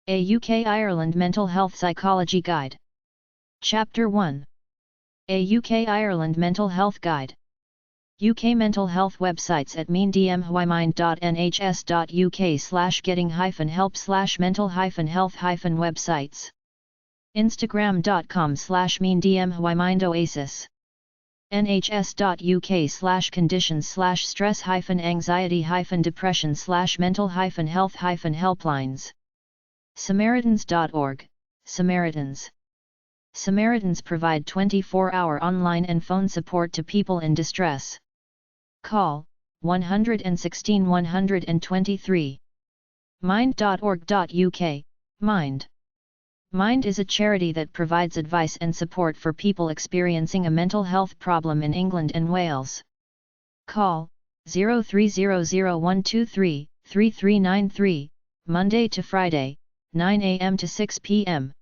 A UK-Ireland Mental Health Psychology Guide. Chapter 1. A UK-Ireland Mental Health Guide. UK mental health websites at meandmhymind.nhs.uk/getting-help/mental-health-websites. Instagram.com/meandmhymindoasis. nhs.uk/conditions/stress-anxiety-depression/mental-health-helplines. Samaritans.org, Samaritans. Samaritans provide 24-hour online and phone support to people in distress. Call 116 123. Mind.org.uk, Mind. Mind is a charity that provides advice and support for people experiencing a mental health problem in England and Wales. Call 0300 3393, Monday to Friday, 9 a.m. to 6 p.m.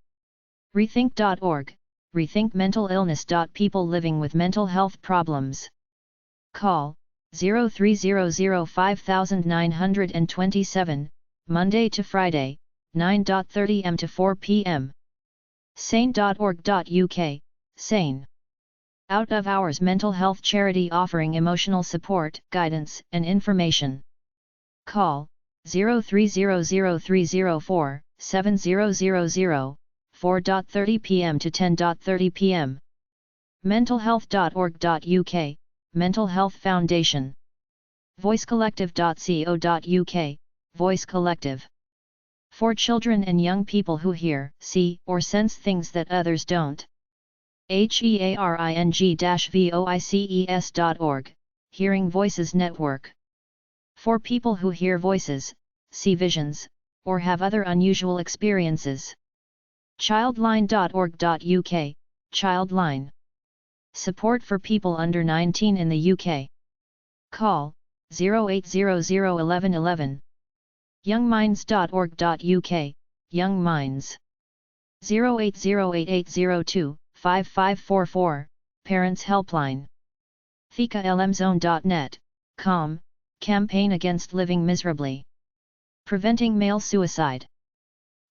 Rethink.org, rethink mental illness. People living with mental health problems. Call 0300 5927, Monday to Friday, 9:30 am to 4 p.m. Sane.org.uk, Sane. Out of hours mental health charity offering emotional support, guidance, and information. Call 0300 304 7000, 4:30 p.m. to 10:30 p.m. Mentalhealth.org.uk, Mental Health Foundation. VoiceCollective.co.uk, Voice Collective. For children and young people who hear, see, or sense things that others don't. HEARING-voices.org, Hearing Voices Network. For people who hear voices, see visions, or have other unusual experiences. Childline.org.uk, Childline. Support for people under 19 in the UK. Call 0800 11 11. Youngminds.org.uk, Young Minds. 08088025 5544, Parents Helpline. ThikaLMZone.net, CALM, Campaign Against Living Miserably. Preventing Male Suicide.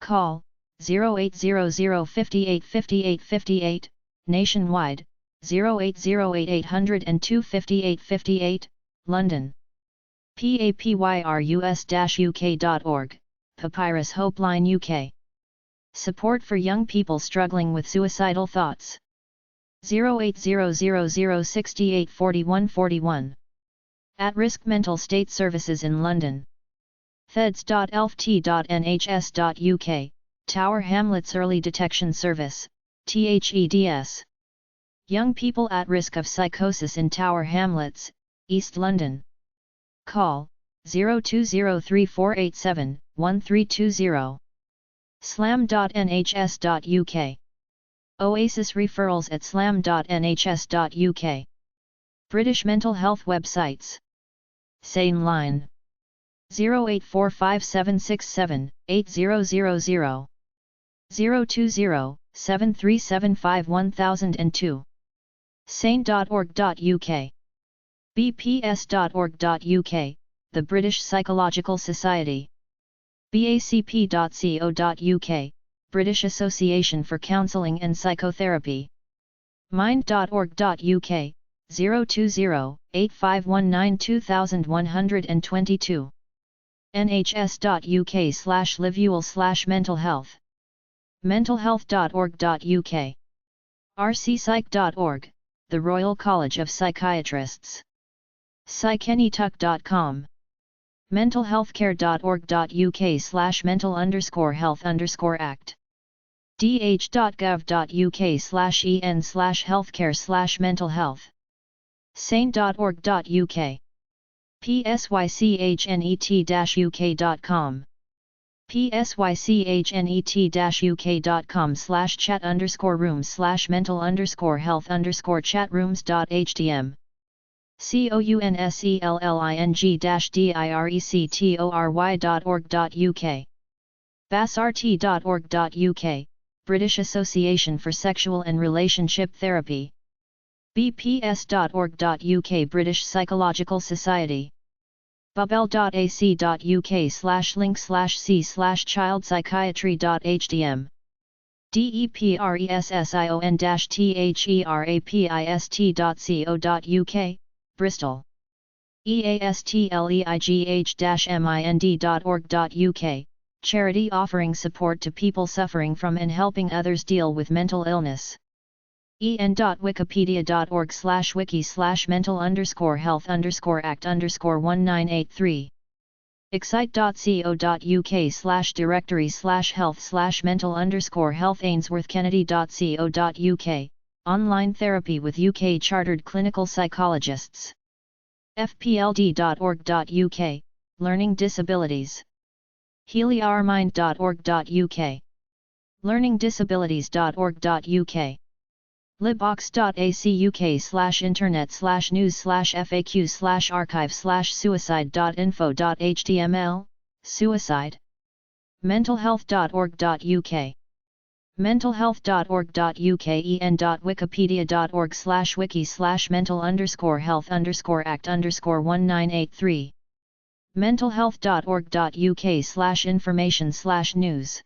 Call 0800 58 58 58, nationwide, 0808 802 58 58, London. papyrus-uk.org, Papyrus Hopeline UK. Support for young people struggling with suicidal thoughts. 0800 68 41 41. At-risk mental state services in London. Theds.elft.nhs.uk, Tower Hamlets Early Detection Service, THEDS. Young people at risk of psychosis in Tower Hamlets, East London. Call 0203 1320. Slam.nhs.uk. Oasis referrals at slam.nhs.uk. British mental health websites. Sane Line 0845 8000, 020 7375 1002. Sane.org.uk. bps.org.uk, the British Psychological Society. bacp.co.uk, British Association for Counselling and Psychotherapy. Mind.org.uk, 020-8519-2122. nhs.uk/liveul/mental health. mentalhealth.org.uk. rcpsych.org, the Royal College of Psychiatrists. psychenytuck.com. mentalhealthcare.org.uk/mental_health_act. dh.gov.uk/en/healthcare/mental health. sane.org.uk. psychnet-uk.com. psychet-uk.com/chat_rooms/mental_health_chatrooms.htm. conselling-directory.org.uk. bassrt.org.uk, British Association for Sexual and Relationship Therapy. bps.org.uk, British Psychological Society. bubble.ac.uk/link/c/childpsychiatry.hdm depression-therapist.co.uk, Bristol. eastleigh-mind.org.uk, charity offering support to people suffering from and helping others deal with mental illness. en.wikipedia.org/wiki/mental_health_act_1983. excite.co.uk/directory/health/mental_health ainsworthkennedy.co.uk, online therapy with UK chartered clinical psychologists. fpld.org.uk, learning disabilities. healyourmind.org.uk, learningdisabilities.org.uk. libbox.ac.uk/internet/news/faq/archive/suicide.info.html, suicide. mentalhealth.org.uk, mentalhealth.org.uk. en.wikipedia.org/wiki/mental_health_act_1983. mentalhealth.org.uk/information/news.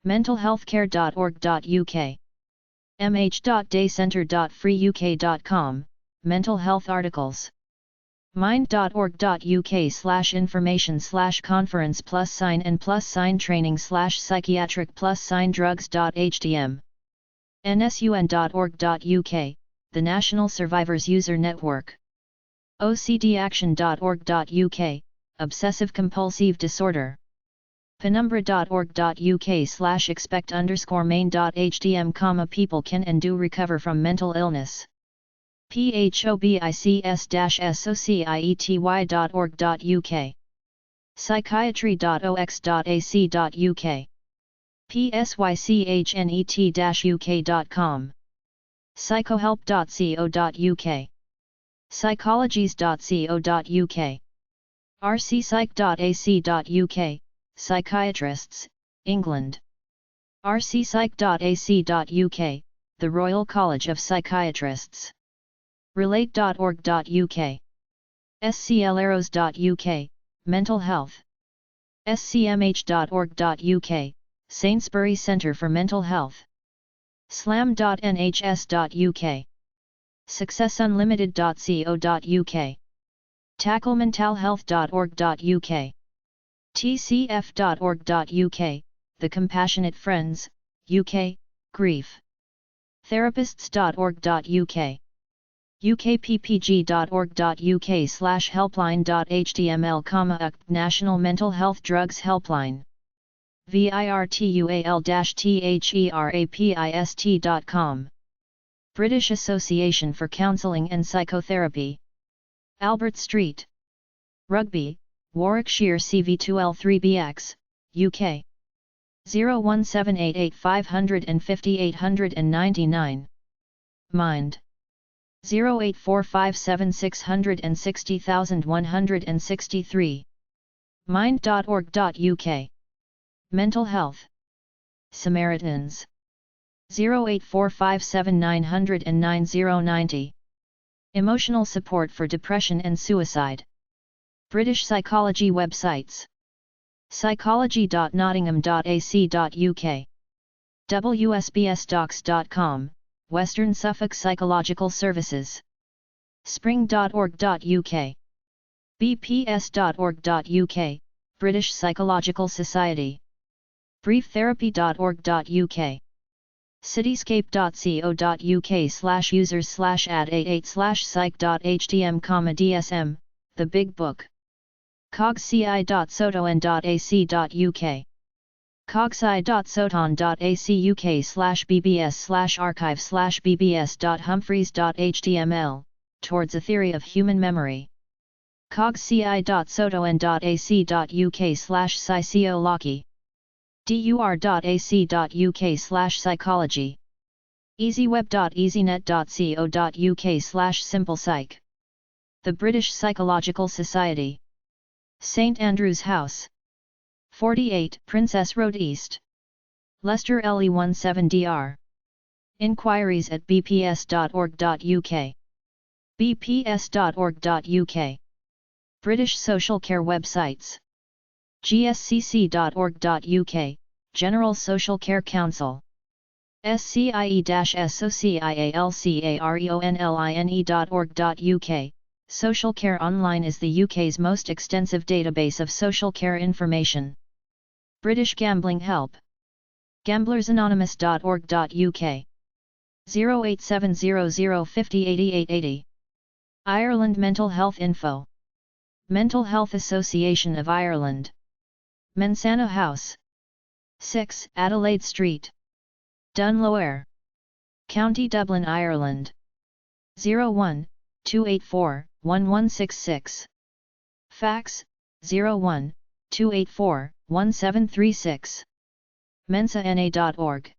mentalhealthcare.org.uk. mh.daycenter.freeuk.com, mental health articles. mind.org.uk/information/conference+sign and+sign training/psychiatric+sign drugs.hdm. nsun.org.uk, the National Survivors User Network. ocdaction.org.uk, obsessive-compulsive disorder. penumbra.org.uk/expect_main.hdm, people can and do recover from mental illness. phobiccs-society.org.uk, psychiatry.ox.ac.uk, psychnet-uk.com, psychohelp.co.uk, psychologies.co.uk, rcpsych.ac.uk, psychiatrists, England. rcpsych.ac.uk, the Royal College of Psychiatrists. relate.org.uk, sclarrows.uk, mental health. scmh.org.uk, Sainsbury Centre for Mental Health. slam.nhs.uk, successunlimited.co.uk, tacklementalhealth.org.uk, tcf.org.uk, The Compassionate Friends, UK, Grief. therapists.org.uk, ukppg.org.uk/helpline.html, National Mental Health Drugs Helpline. virtual-therapist.com, British Association for Counselling and Psychotherapy. Albert Street, Rugby, Warwickshire CV2L3BX, UK. 01788 Mind. 08457600163. mind.org.uk. Mental health. Samaritans. 08457909090. Emotional support for depression and suicide. British psychology websites. psychology.nottingham.ac.uk, wsbsdocs.com, Western Suffolk Psychological Services. spring.org.uk, bps.org.uk, British Psychological Society. brieftherapy.org.uk, cityscape.co.uk/users/ad88/psych.htm, DSM, The Big Book. cogci.soton.ac.uk, cogci.soton.ac.uk/bbs/archive/bbs.humphreys.html, Towards a Theory of Human Memory. cogci.soton.ac.uk/psychology. dur.ac.uk/psychology. easyweb.easynet.co.uk/simplepsych. The British Psychological Society. St Andrew's House. 48 Princess Road East, Leicester LE17DR. Inquiries at bps.org.uk, bps.org.uk. British social care websites. gscc.org.uk, General Social Care Council. scie-socialcareonline.org.uk, Social Care Online is the UK's most extensive database of social care information. British Gambling Help. gamblersanonymous.org.uk. 08700508880. Ireland Mental Health Info. Mental Health Association of Ireland. Mensana House. 6 Adelaide Street, Dunlower, County Dublin, Ireland. 01-284-1166. Fax, 01-284-1736. mensana.org.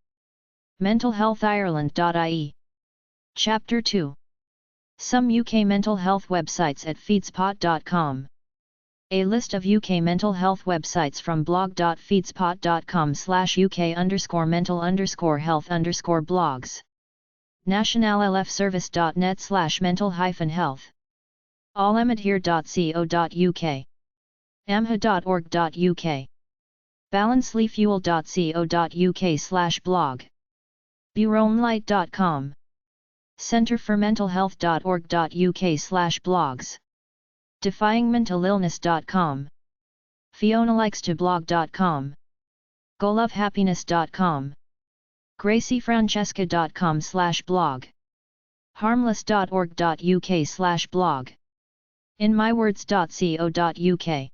mentalhealthireland.ie. Chapter 2. Some UK mental health websites at feedspot.com. A list of UK mental health websites from blog.feedspot.com/UK_mental_health_blogs. nationallfservice.net/mental-health. allemedhere.co.uk. amha.org.uk. balancelyfuel.co.uk/blog. bureauonlight.com. centreformentalhealth.org.uk/blogs. defyingmentalillness.com. fionalikes2blog.com. golovehappiness.com. graciefrancesca.com/blog. harmless.org.uk/blog. inmywords.co.uk.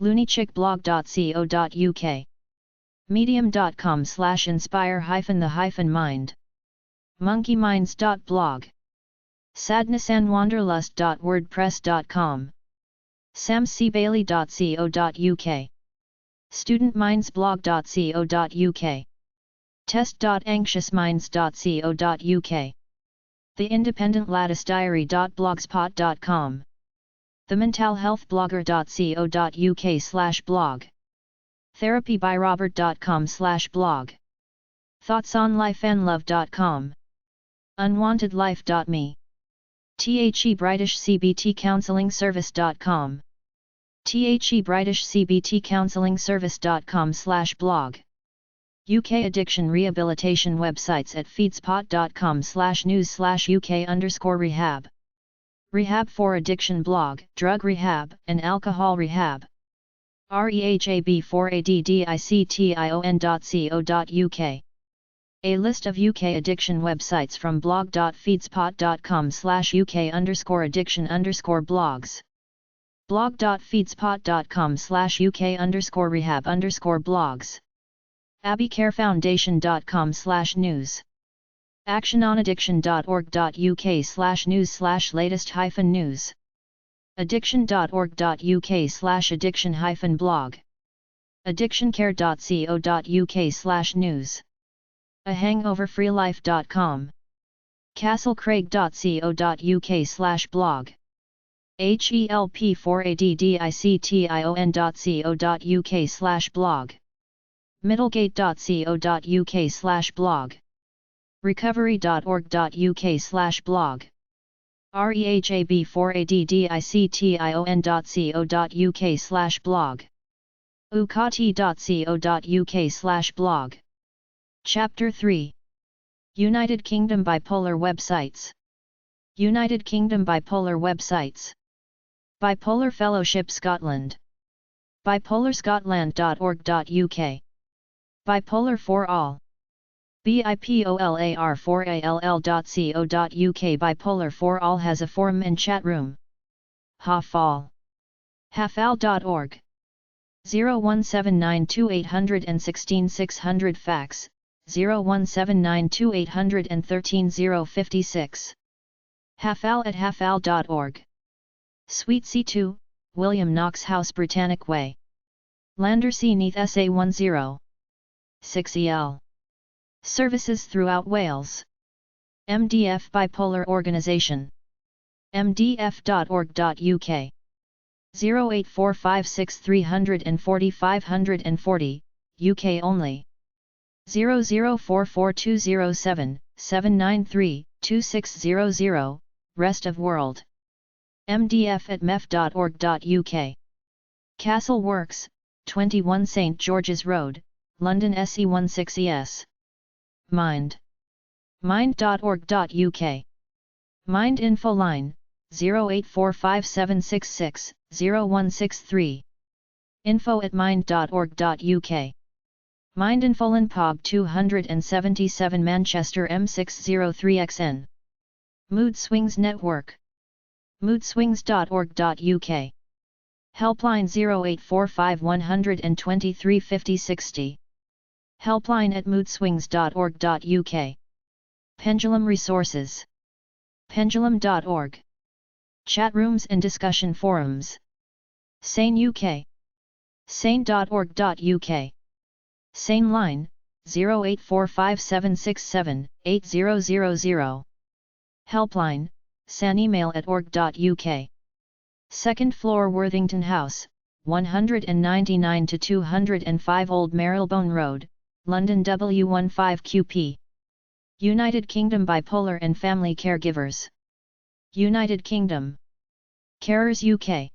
loonychickblog.co.uk. medium.com/inspire-the-mind. monkeyminds.blog. sadnessandwanderlust.wordpress.com. samcbailey.co.uk. studentmindsblog.co.uk. test.anxiousminds.co.uk. theindependentlatticediary.blogspot.com. thementalhealthblogger.co.uk/blog. therapybyrobert.com/blog. thoughtsonlifeandlove.com. unwantedlife.me. thebritishcbtcounselingservice.com. thebritishcbtcounselingservice.com/blog. UK addiction rehabilitation websites at feedspot.com/news/UK_rehab. Rehab for Addiction blog, drug rehab, and alcohol rehab. rehab4addiction.co.uk. A list of UK addiction websites from blog.feedspot.com/UK_addiction_blogs. blog.feedspot.com/UK_rehab_blogs. abbeycarefoundation.com/news. actiononaddiction.org.uk/news/latest-news. addiction.org.uk/addiction-blog. addictioncare.co.uk/news. ahangoverfreelife.com. castlecraig.co.uk/blog. help4addiction.co.uk/blog. middlegate.co.uk/blog. recovery.org.uk/blog. rehab4addiction.co.uk/blog. ukati.co.uk/blog. Chapter 3. United Kingdom bipolar websites. United Kingdom bipolar websites. Bipolar Fellowship Scotland. bipolarscotland.org.uk. Bipolar for All. bipolar4all.co.uk. Bipolar for All has a forum and chat room. Hafal. hafal.org. 01792816600 fax, 01792813056. hafal@hafal.org. Suite C2, William Knox House, Britannic Way. Landersea Neath SA10. 6EL. Services throughout Wales. MDF Bipolar Organisation. mdf.org.uk. 08456340540, UK only. 00442077932600, rest of world. mdf@mef.org.uk. Castle Works, 21 St George's Road, London SE16ES. Mind. Mind.org.uk. Mind info line, 084576600163. info@mind.org.uk. Mind Infolan POG 277 Manchester M603XN. Mood Swings Network. moodswings.org.uk. Helpline 0845 123 5060. Helpline@moodswings.org.uk. Pendulum Resources. Pendulum.org. Chat rooms and discussion forums. Sane UK. Sane.org.uk. Sane line, 084576780000. Helpline, sanemail@org.uk. Second floor Worthington House, 199 to 205 Old Marylebone Road, London W15QP. United Kingdom Bipolar and Family Caregivers. United Kingdom. Carers UK.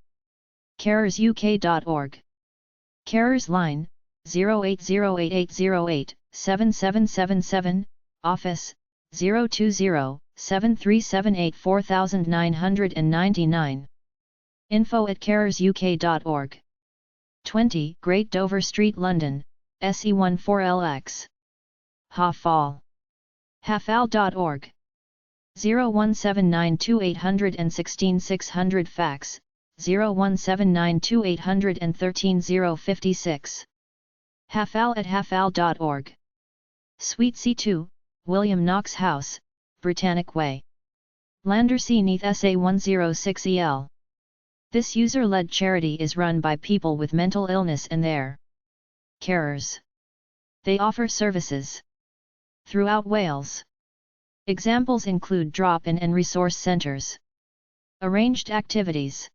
carersuk.org. Carers line, 080880877777, office, 020-7378-4999. info@carersuk.org. 20 Great Dover Street, London, SE14LX. Hafal. Hafal.org. 01792816600 fax, 01792813056. Hafal@hafal.org. Suite C2, William Knox House, Britannic Way. Landersea Neath SA106EL. This user-led charity is run by people with mental illness and their carers. They offer services throughout Wales. Examples include drop-in and resource centres, arranged activities,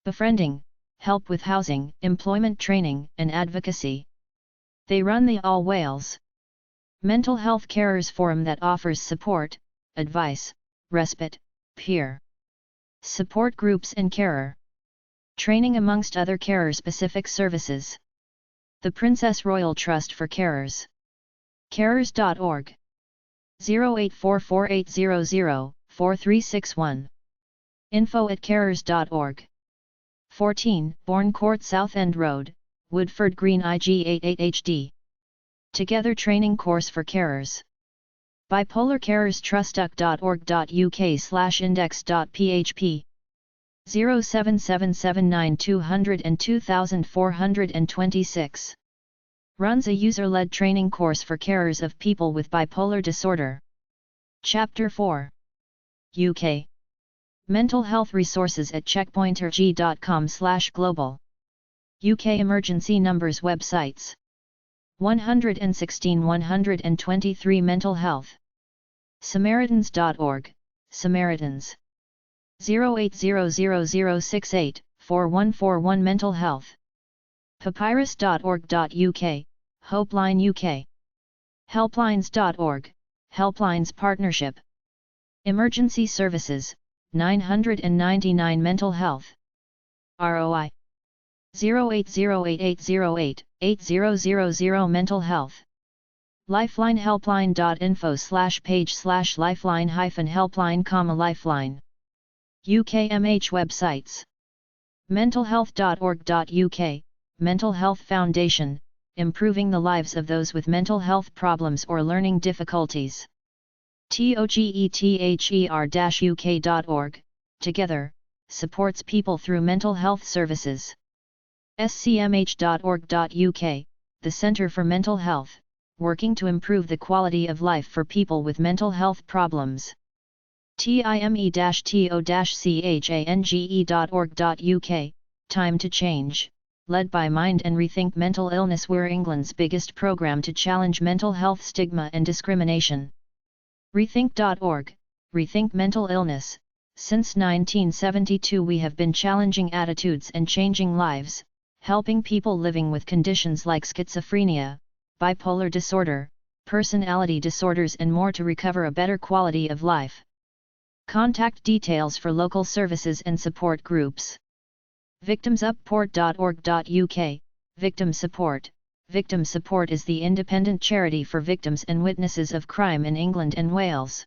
befriending, help with housing, employment training, and advocacy. They run the All Wales Mental Health Carers Forum that offers support, advice, respite, peer support groups and carer training amongst other carer-specific services. The Princess Royal Trust for Carers. Carers.org. 084480043361. info@carers.org. 14 Bourne Court Southend Road, Woodford Green IG88HD. Together Training Course for Carers. Bipolar Carers Trust.org.uk/index.php 07779202426. Runs a user-led training course for carers of people with bipolar disorder. Chapter 4. UK. Mental health resources at checkpointerg.com/global. UK emergency numbers websites. 116 123 Mental Health. Samaritans.org, Samaritans. 0800684141 Mental Health. Papyrus.org.uk, Hopeline UK. Helplines.org, Helplines Partnership. Emergency Services, 999 Mental Health. ROI. 080880880000 Mental Health. Lifeline helpline.info/page/lifeline-helpline, Lifeline. UKMH websites. mentalhealth.org.uk, Mental Health Foundation, improving the lives of those with mental health problems or learning difficulties. together-uk.org, Together, supports people through mental health services. scmh.org.uk, the Centre for Mental Health, working to improve the quality of life for people with mental health problems. time-to-change.org.uk, Time to Change, led by Mind and Rethink Mental Illness. We're England's biggest programme to challenge mental health stigma and discrimination. Rethink.org, Rethink Mental Illness. Since 1972 we have been challenging attitudes and changing lives, helping people living with conditions like schizophrenia, bipolar disorder, personality disorders and more to recover a better quality of life. Contact details for local services and support groups. victimsupport.org.uk, Victim Support. Victim Support is the independent charity for victims and witnesses of crime in England and Wales.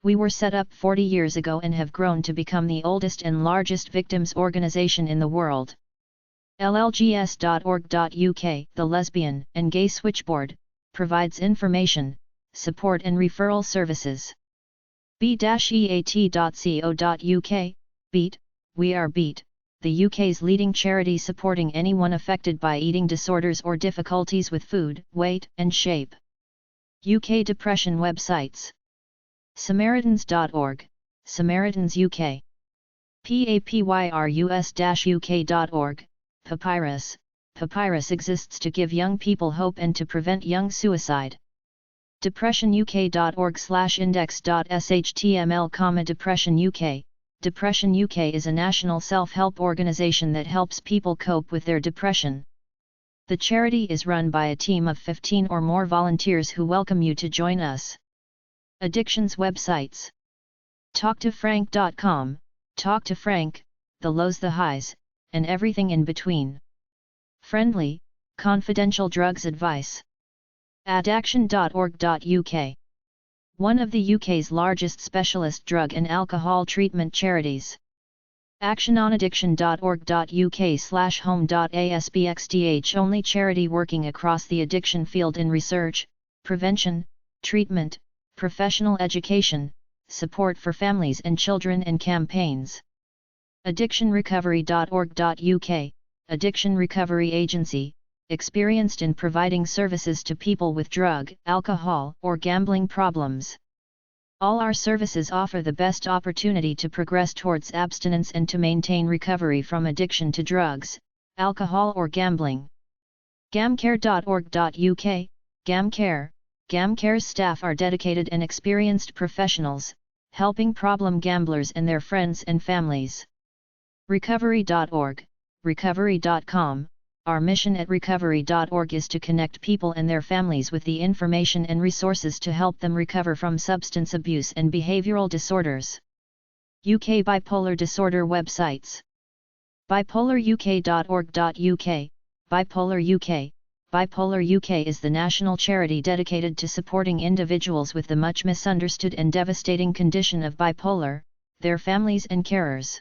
We were set up 40 years ago and have grown to become the oldest and largest victims organisation in the world. llgs.org.uk, the Lesbian and Gay Switchboard, provides information, support and referral services. b-eat.co.uk, Beat, We Are Beat, the UK's leading charity supporting anyone affected by eating disorders or difficulties with food, weight and shape. UK depression websites. Samaritans.org, Samaritans UK. papyrus-uk.org, Papyrus. Papyrus exists to give young people hope and to prevent young suicide. depressionuk.org/index.html, Depression UK. Depression UK is a national self-help organisation that helps people cope with their depression. The charity is run by a team of 15 or more volunteers who welcome you to join us. Addictions websites. TalkToFrank.com, Talk to Frank, the lows, the highs, and everything in between. Friendly, confidential drugs advice. Addaction.org.uk, one of the UK's largest specialist drug and alcohol treatment charities. actiononaddiction.org.uk/home.asbxdh, only charity working across the addiction field in research, prevention, treatment, professional education, support for families and children and campaigns. addictionrecovery.org.uk, Addiction Recovery Agency, experienced in providing services to people with drug, alcohol, or gambling problems. All our services offer the best opportunity to progress towards abstinence and to maintain recovery from addiction to drugs, alcohol or gambling. gamcare.org.uk, Gamcare. Gamcare's staff are dedicated and experienced professionals, helping problem gamblers and their friends and families. Recovery.org, recovery.com. Our mission at recovery.org is to connect people and their families with the information and resources to help them recover from substance abuse and behavioral disorders. UK bipolar disorder websites. bipolaruk.org.uk, Bipolar UK. Bipolar UK is the national charity dedicated to supporting individuals with the much misunderstood and devastating condition of bipolar, their families and carers.